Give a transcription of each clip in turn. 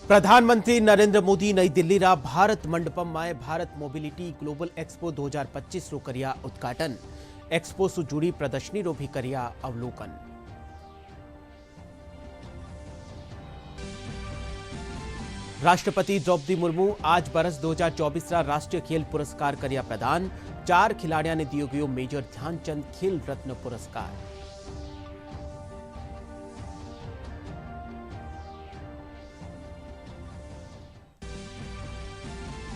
प्रधानमंत्री नरेंद्र मोदी नई दिल्ली भारत मंडपम में भारत मोबिलिटी ग्लोबल एक्सपो 2025 रो करिया उद्घाटन। एक्सपो से जुड़ी प्रदर्शनी रो भी करिया अवलोकन। राष्ट्रपति द्रौपदी मुर्मू आज बरस 2024 राष्ट्रीय खेल पुरस्कार करिया प्रदान। 4 खिलाड़ियों ने दियो गयो मेजर ध्यानचंद खेल रत्न पुरस्कार।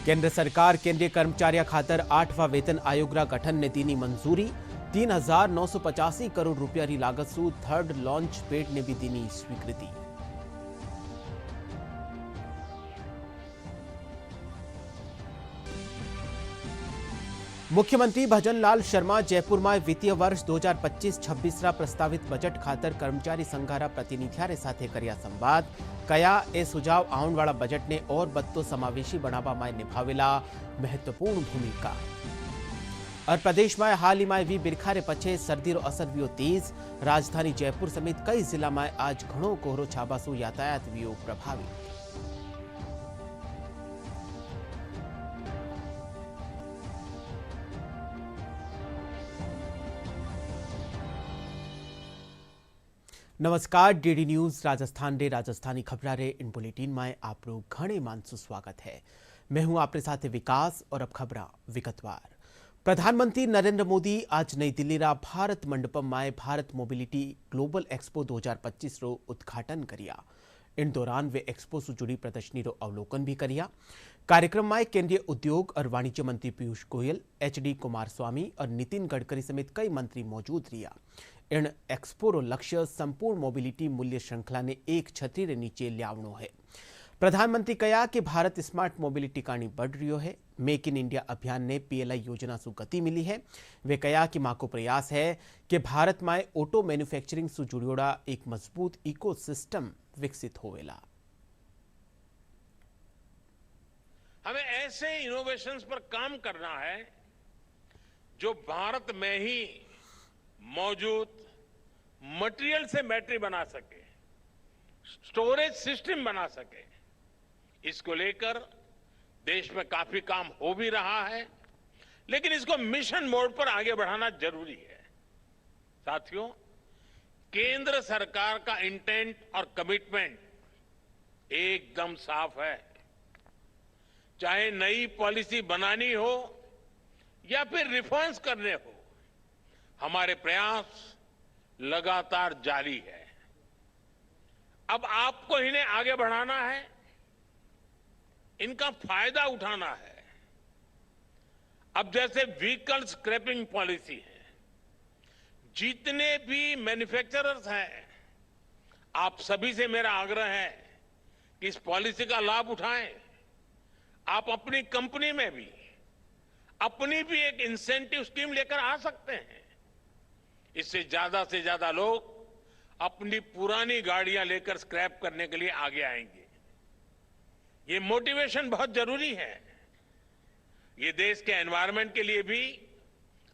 केंद्र सरकार केंद्रीय कर्मचारियों खातर 8वां वेतन आयोग रा गठन ने दीनी मंजूरी। 3,985 करोड़ रुपया री लागत सु थर्ड लॉन्च पेड ने भी दीनी स्वीकृति। मुख्यमंत्री भजनलाल शर्मा जयपुर में वित्तीय वर्ष 2025-26 प्रस्तावित बजट खातर कर्मचारी संघारा प्रतिनिधियारे साथे कर्या संवाद। कया ए सुझाव आने वाला बजट ने और बत्तो समावेशी बनावा में निभावेला महत्वपूर्ण भूमिका। और प्रदेश में हाल ही में भी बिरखारे पछे सर्दी रो असर वियो तेज। राजधानी जयपुर समेत कई जिला में आज घणो कोहरो छाबासु यातायात वियो प्रभावित। नमस्कार, डीडी न्यूज राजस्थान रे राजस्थानी खबरा रे इन बुलेटिन में आप लोग घणे मानसु स्वागत है। मैं हूं आपके साथ विकास और अब खबरा विगतवार। प्रधानमंत्री नरेंद्र मोदी आज नई दिल्ली भारत मंडपम में भारत मोबिलिटी ग्लोबल एक्सपो 2025 रो उद्घाटन करिया। इन दौरान वे एक्सपो से जुड़ी प्रदर्शनी रो अवलोकन भी करिया। कार्यक्रम में केंद्रीय उद्योग और वाणिज्य मंत्री पीयूष गोयल, एचडी कुमारस्वामी और नितिन गडकरी समेत कई मंत्री मौजूद रिया। इन एक्सपो रो लक्ष्य संपूर्ण मोबिलिटी मूल्य श्रृंखला ने एक छतरी रे नीचे लियावणो है। प्रधानमंत्री कहा कि भारत स्मार्ट मोबिलिटी कानी बढ़ रियो है। मेक इन इंडिया अभियान ने पीएलआई योजना से गति मिली है। वे कहा कि मां को प्रयास है कि भारत में ऑटो मैन्युफैक्चरिंग से जुड़ियोड़ा एक मजबूत इकोसिस्टम विकसित होवेला। हमें ऐसे इनोवेशंस पर काम करना है जो भारत में ही मौजूद मटेरियल से बैटरी बना सके, स्टोरेज सिस्टम बना सके। इसको लेकर देश में काफी काम हो भी रहा है, लेकिन इसको मिशन मोड पर आगे बढ़ाना जरूरी है। साथियों, केंद्र सरकार का इंटेंट और कमिटमेंट एकदम साफ है। चाहे नई पॉलिसी बनानी हो या फिर रिफॉर्म्स करने हो, हमारे प्रयास लगातार जारी है। अब आपको इन्हें आगे बढ़ाना है, इनका फायदा उठाना है। अब जैसे व्हीकल स्क्रैपिंग पॉलिसी है, जितने भी मैन्युफैक्चरर्स हैं, आप सभी से मेरा आग्रह है कि इस पॉलिसी का लाभ उठाएं। आप अपनी कंपनी में भी अपनी भी एक इंसेंटिव स्कीम लेकर आ सकते हैं। इससे ज्यादा लोग अपनी पुरानी गाड़ियां लेकर स्क्रैप करने के लिए आगे आएंगे। ये मोटिवेशन बहुत जरूरी है। ये देश के एनवायरनमेंट के लिए भी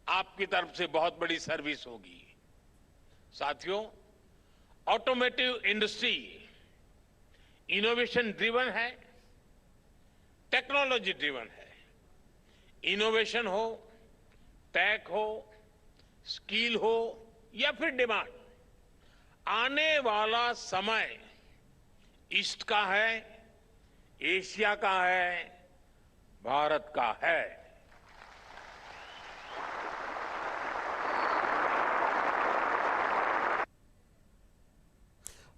आपकी तरफ से बहुत बड़ी सर्विस होगी। साथियों, ऑटोमोटिव इंडस्ट्री इनोवेशन ड्रिवन है, टेक्नोलॉजी ड्रिवन है। इनोवेशन हो, टेक हो, स्किल हो या फिर डिमांड, आने वाला समय ईस्ट का है, एशिया का है, भारत का है।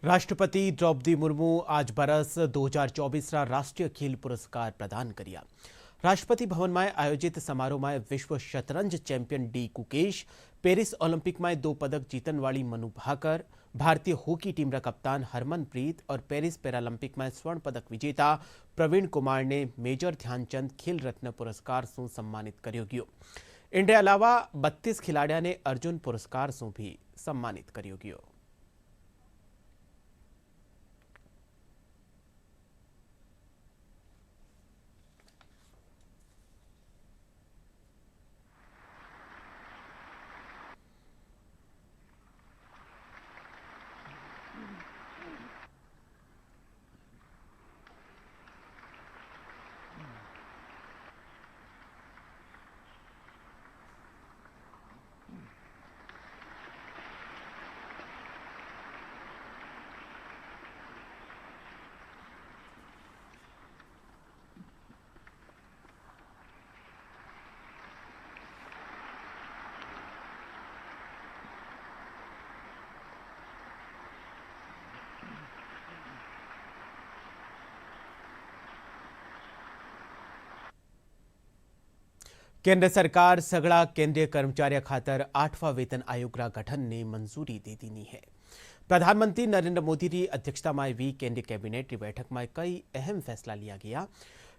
राष्ट्रपति द्रौपदी मुर्मू आज बरस 2024 राष्ट्रीय खेल पुरस्कार प्रदान करिया। राष्ट्रपति भवन में आयोजित समारोह में विश्व शतरंज champion D Gukesh, Paris Olympic में 2 पदक जीतन वाली मनु भाकर, भारतीय हॉकी टीम रा कप्तान हरमनप्रीत और पेरिस पैरालंपिक में स्वर्ण पदक विजेता प्रवीण कुमार ने मेजर ध्यानचंद खेल रत्न पुरस्कार से सम्मानित कर्यो गयो। इनके अलावा 32 खिलाड़ियों ने अर्जुन पुरस्कार से भी सम्मानित कर्यो गयो। केंद्र सरकार सगळा केंद्रीय कर्मचाऱ्या खातर 8वां वेतन आयोग रा गठन ने मंजूरी दे दीनी है। प्रधानमंत्री नरेंद्र मोदी की अध्यक्षता में हुई केंद्रीय कैबिनेट की बैठक में कई अहम फैसला लिया गया।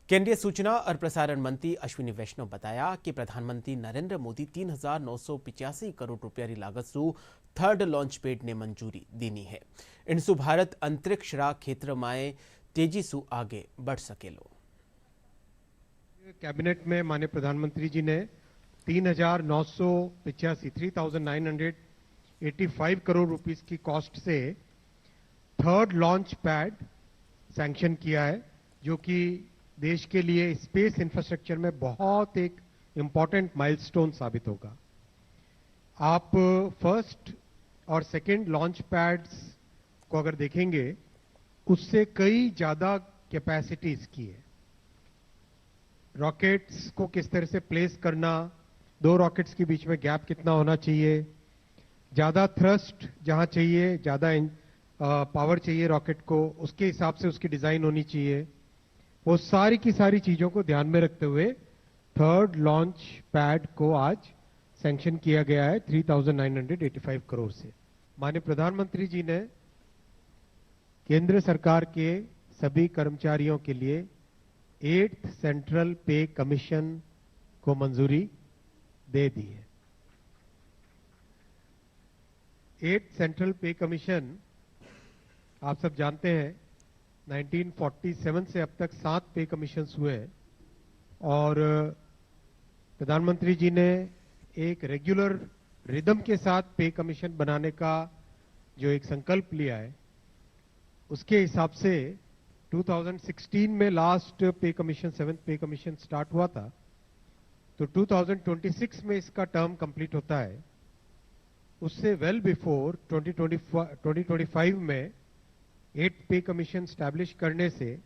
केंद्रीय सूचना और प्रसारण मंत्री अश्विनी वैष्णव बताया कि प्रधानमंत्री नरेंद्र मोदी 3,985 करोड़ रुपया की लागत से थर्ड लॉन्च पैड ने मंजूरी दीनी है। इनसु भारत अंतरिक्ष रा क्षेत्र में तेजी से आगे बढ़ सकेलो। कैबिनेट में माननीय प्रधानमंत्री जी ने 3,985 करोड़ रुपीस की कॉस्ट से थर्ड लॉन्च पैड सैंक्शन किया है, जो कि देश के लिए स्पेस इंफ्रास्ट्रक्चर में बहुत एक इंपॉर्टेंट माइलस्टोन साबित होगा। आप फर्स्ट और सेकंड लॉन्च पैड्स को अगर देखेंगे, उससे कई ज्यादा कैपेसिटी इसकी है। रॉकेट्स को किस तरह से प्लेस करना, दो रॉकेट्स के बीच में गैप कितना होना चाहिए, ज्यादा थ्रस्ट जहां चाहिए, ज्यादा पावर चाहिए रॉकेट को, उसके हिसाब से उसकी डिजाइन होनी चाहिए। वो सारी की सारी चीजों को ध्यान में रखते हुए थर्ड लॉन्च पैड को आज सैंक्शन किया गया है 3,985 करोड़ से। माननीय प्रधानमंत्री जी ने केंद्र सरकार के सभी कर्मचारियों के लिए 8th सेंट्रल पे कमीशन को मंजूरी दे दी है। 8th सेंट्रल पे कमीशन आप सब जानते हैं 1947 से अब तक 7 पे कमीशन हुए हैं, और प्रधानमंत्री जी ने एक रेगुलर रिदम के साथ पे कमीशन बनाने का जो एक संकल्प लिया है, उसके हिसाब से 2016 में लास्ट पे कमीशन 7th पे कमीशन स्टार्ट हुआ था, तो 2026 में इसका टर्म कंप्लीट होता है। उससे वेल बिफोर 2025 में 8th पे कमीशन स्टैब्लिश करने से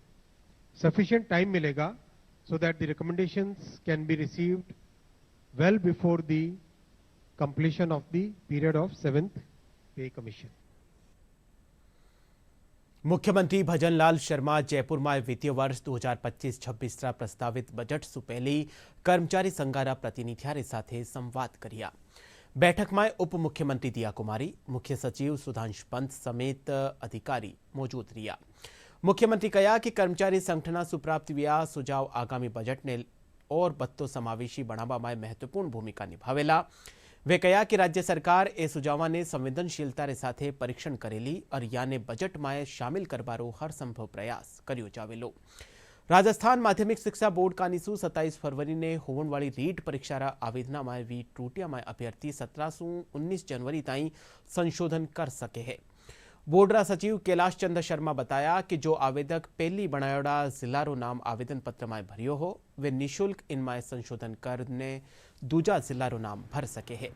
सफिशिएंट टाइम मिलेगा, so that the recommendations can be received well before the completion of the period of 7th पे कमीशन। मुख्यमंत्री भजनलाल शर्मा जयपुर में वित्तीय वर्ष 2025-26 रा प्रस्तावित बजट से पहले कर्मचारी संघारा प्रतिनिधियारे साथे संवाद करिया। बैठक में उप मुख्यमंत्री दिया कुमारी, मुख्य सचिव सुधांश पंत समेत अधिकारी मौजूद रिया। मुख्यमंत्री कहा कि कर्मचारी संगठना सुप्राप्त व्या सुझाव आगामी बजट ने और बत्तो समावेशी बनावा में महत्वपूर्ण भूमिका निभावेला। वे कहा कि राज्य सरकार ए सुझावा ने संवेदनशीलता रे साथे परीक्षण करेली और याने बजट में शामिल करवारो हर संभव प्रयास कर्यो जावेलो। राजस्थान माध्यमिक शिक्षा बोर्ड का निशु 27 फरवरी ने होवन वाली रीट परीक्षा रा आवेदना में वी त्रुटिया में अभ्यर्थी 17 से 19 जनवरी ताई संशोधन कर सके है। बोर्ड रा सचिव कैलाश चंद्र शर्मा बताया कि जो आवेदक पहली बनायोड़ा जिलारो नाम आवेदन पत्र में भरियो हो, वे निशुल्क इनमें संशोधन करने दूजा जिलारो नाम भर सके है।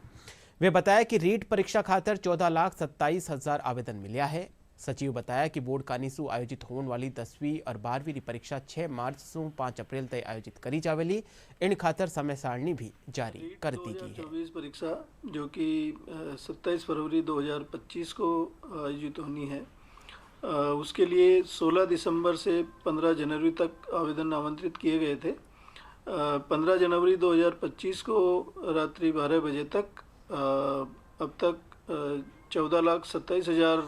वे बताया कि रीट परीक्षा खातर 14,27,000 आवेदन मिलिया है। सचिव बताया कि बोर्ड कानीसू आयोजित होने वाली 10वीं और 12वीं की परीक्षा 6 मार्च से 5 अप्रैल तक आयोजित करी जावेली। इन खातर समय सारणी भी जारी कर दी गई है। 2024 परीक्षा जो कि 27 फरवरी 2025 को आयोजित होनी है, उसके लिए 16 दिसंबर से 15 जनवरी तक आवेदन आमंत्रित किए गए थे। 15 जनवरी 2025 को रात्रि 12 बजे तक अब तक 14,27,000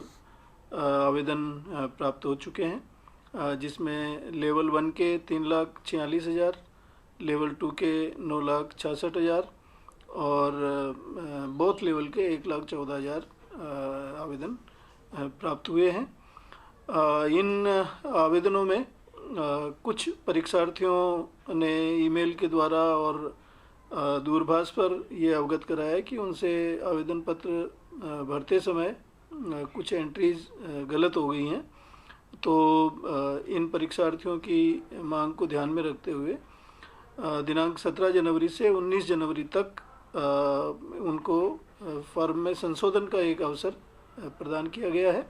आवेदन प्राप्त हो चुके हैं, जिसमें लेवल 1 के 3,46,000, लेवल 2 के 9,66,000 और बोथ लेवल के 1,14,000 आवेदन प्राप्त हुए हैं। इन आवेदनों में कुछ परीक्षार्थियों ने ईमेल के द्वारा और दूरभाष पर ये अवगत कराया कि उनसे आवेदन पत्र भरते समय कुछ एंट्रीज गलत हो गई हैं। तो इन परीक्षार्थियों की मांग को ध्यान में रखते हुए दिनांक 17 जनवरी से 19 जनवरी तक उनको फॉर्म में संशोधन का एक अवसर प्रदान किया गया है।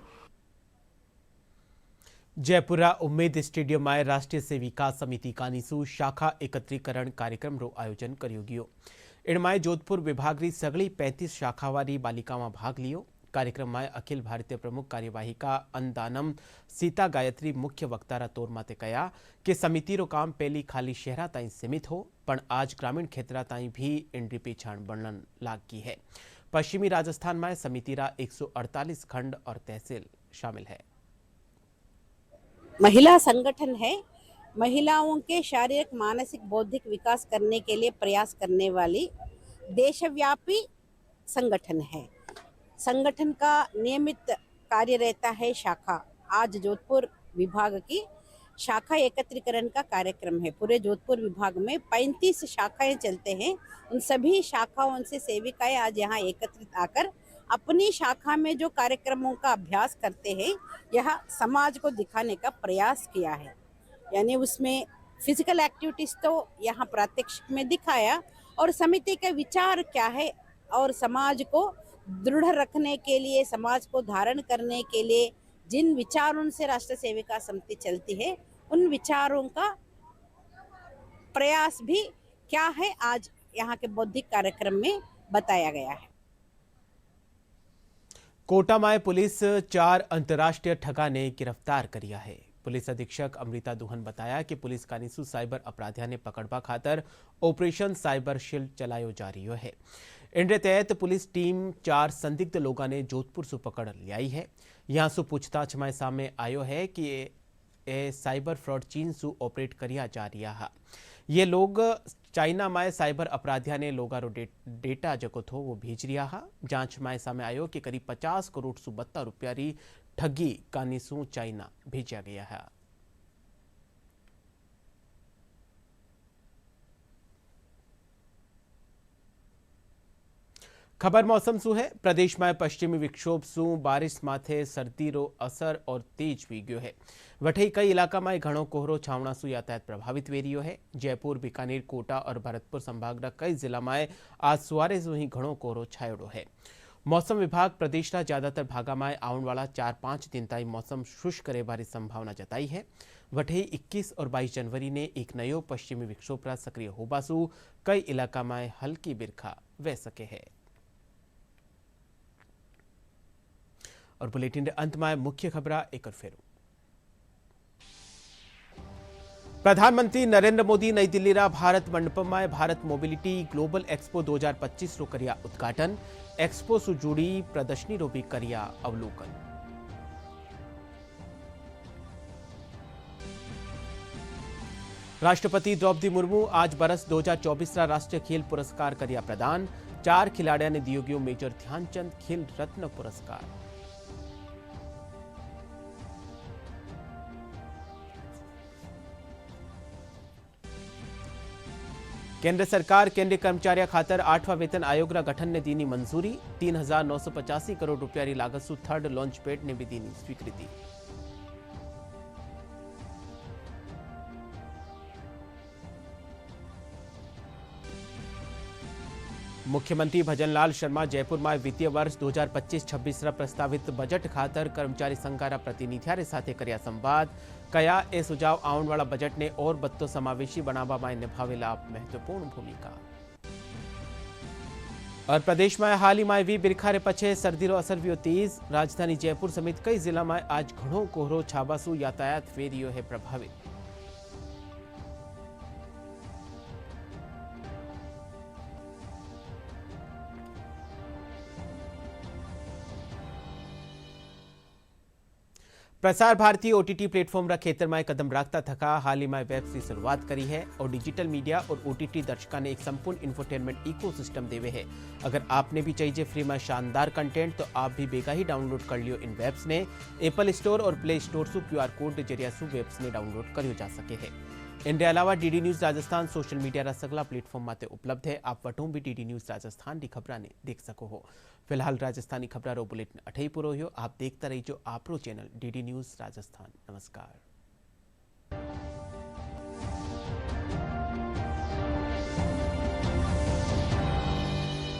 जयपुरा उम्मेद स्टेडियम में राष्ट्रीय सेविका समिति का निशु शाखा एकत्रीकरण कार्यक्रम रो आयोजन करियो गयो। इनमें जोधपुर विभाग री सगली 35 शाखावारी बालिका में भाग लियो। कार्यक्रम में अखिल भारतीय प्रमुख कार्यवाहिका अंदानम सीता गायत्री मुख्य वक्तारा तौर माते कया कि समिति रो काम पहली खाली शहरा ताई सीमित हो पण आज ग्रामीण क्षेत्रा ताई भी इंड्री पीछाण बनन लागी है। पश्चिमी राजस्थान में समिति रा 148 खंड और तहसील शामिल है। महिला संगठन है, महिलाओं के शारीरिक मानसिक बौद्धिक विकास करने के लिए प्रयास करने वाली देशव्यापी संगठन है। संगठन का नियमित कार्य रहता है शाखा। आज जोधपुर विभाग की शाखा एकत्रीकरण का कार्यक्रम है। पूरे जोधपुर विभाग में 35 शाखाएं चलते हैं। उन सभी शाखाओं से सेविकाएं आज यहाँ एकत्रित आकर अपनी शाखा में जो कार्यक्रमों का अभ्यास करते हैं, यह समाज को दिखाने का प्रयास किया है। यानी उसमें फिजिकल एक्टिविटीज तो यहाँ प्रात्यक्षिक में दिखाया और समिति के विचार क्या है और समाज को दृढ़ रखने के लिए, समाज को धारण करने के लिए जिन विचारों से राष्ट्र सेविका समिति चलती है, उन विचारों का प्रयास भी क्या है आज यहाँ के बौद्धिक कार्यक्रम में बताया गया है। कोटा में पुलिस 4 अंतर्राष्ट्रीय ठगा ने गिरफ्तार करिया है। पुलिस अधीक्षक अमृता दुहन बताया कि पुलिस कानीसू साइबर अपराधिया ने पकड़वा खातर ऑपरेशन साइबर शील्ड चलायो जा रही है। इनके तहत पुलिस टीम 4 संदिग्ध लोगों ने जोधपुर से पकड़ लियाई है। यहाँ से पूछताछ में सामने आयो है कि ये साइबर फ्रॉड चीन से ऑपरेट करिया जा रहा है। ये लोग चाइना में साइबर अपराधिया ने लोगारो डेटा जको थो वो भेज रिया है। जांच में सामने आयो कि करीब 50 करोड़ सु 72 रुपया री ठगी कानीसू चाइना भेजा गया है। खबर मौसम सु है। प्रदेश में पश्चिमी विक्षोभ सु बारिश माथे सर्दी रो असर और तेज वी गयो है। वठई कई इलाका में घणो कोहरो छावना सु यातायात प्रभावित वे रह्यो है। जयपुर, बीकानेर, कोटा और भरतपुर संभाग कई जिला में आज सवारे सु ही घणो कोहरो छायोड़ो है। मौसम विभाग प्रदेश का ज्यादातर भागा में आने वाला 4-5 दिन ताई मौसम शुष्क रहने संभावना जताई है। वठई 21 और 22 जनवरी ने एक नयो पश्चिमी विक्षोभ सक्रिय होबा सु कई इलाका में हल्की बिरखा वह सके है। और बुलेटिन के अंत में मुख्य खबर एक और फेरू। प्रधानमंत्री नरेंद्र मोदी नई दिल्ली रा भारत मंडपम में भारत मोबिलिटी ग्लोबल एक्सपो 2025 रो करिया उद्घाटन। एक्सपो से जुड़ी प्रदर्शनी रो भी करिया अवलोकन। राष्ट्रपति द्रौपदी मुर्मू आज बरस 2024 रा राष्ट्रीय खेल पुरस्कार करिया प्रदान। 4 खिलाड़ियों ने दियो गयो मेजर ध्यानचंद खेल रत्न पुरस्कार। केंद्र सरकार केंद्रीय कर्मचारी खातर 8वां वेतन आयोग रा गठन ने दीनी मंजूरी। 3,985 करोड़ रुपया री लागत सु 3rd लॉन्च पैड ने भी दीनी स्वीकृति। मुख्यमंत्री भजनलाल शर्मा जयपुर में वित्तीय वर्ष 2025-26 प्रस्तावित बजट खातर कर्मचारी संघारा प्रतिनिधियों साथे कर्या संवाद। कया ए सुझाव आने वाला बजट ने और बत्तो समावेशी बनावा में निभावेला महत्वपूर्ण भूमिका। और प्रदेश में हाल ही में भी बिरखारे पछे सर्दी रो असर वियो तेज। राजधानी जयपुर समेत कई जिला में आज घणो कोहरो छाबासु यातायात वेरियो है प्रभावित। प्रसार भारती ओटीटी प्लेटफॉर्म रा क्षेत्र में कदम रखता थका हाल ही में वेब की शुरुआत करी है और डिजिटल मीडिया और ओटीटी दर्शकों ने एक संपूर्ण इंफोटेनमेंट इकोसिस्टम देवे है। अगर आपने भी चाहिए फ्री में शानदार कंटेंट तो आप भी बेगा ही डाउनलोड कर लियो इन वेब्स ने। एप्पल स्टोर और प्ले स्टोर से QR कोड के जरिए सु वेब्स ने डाउनलोड करियो जा सके है। इनके अलावा DD news Rajasthan social media रा सगला प्लेटफॉर्म माते उपलब्ध है। आप वटों भी डीडी न्यूज राजस्थान की खबर ने देख सको हो। फिलहाल राजस्थानी खबर बुलेटिन अठई पूरो हो। आप देखता रहिजो आपरो चैनल डीडी न्यूज राजस्थान। नमस्कार।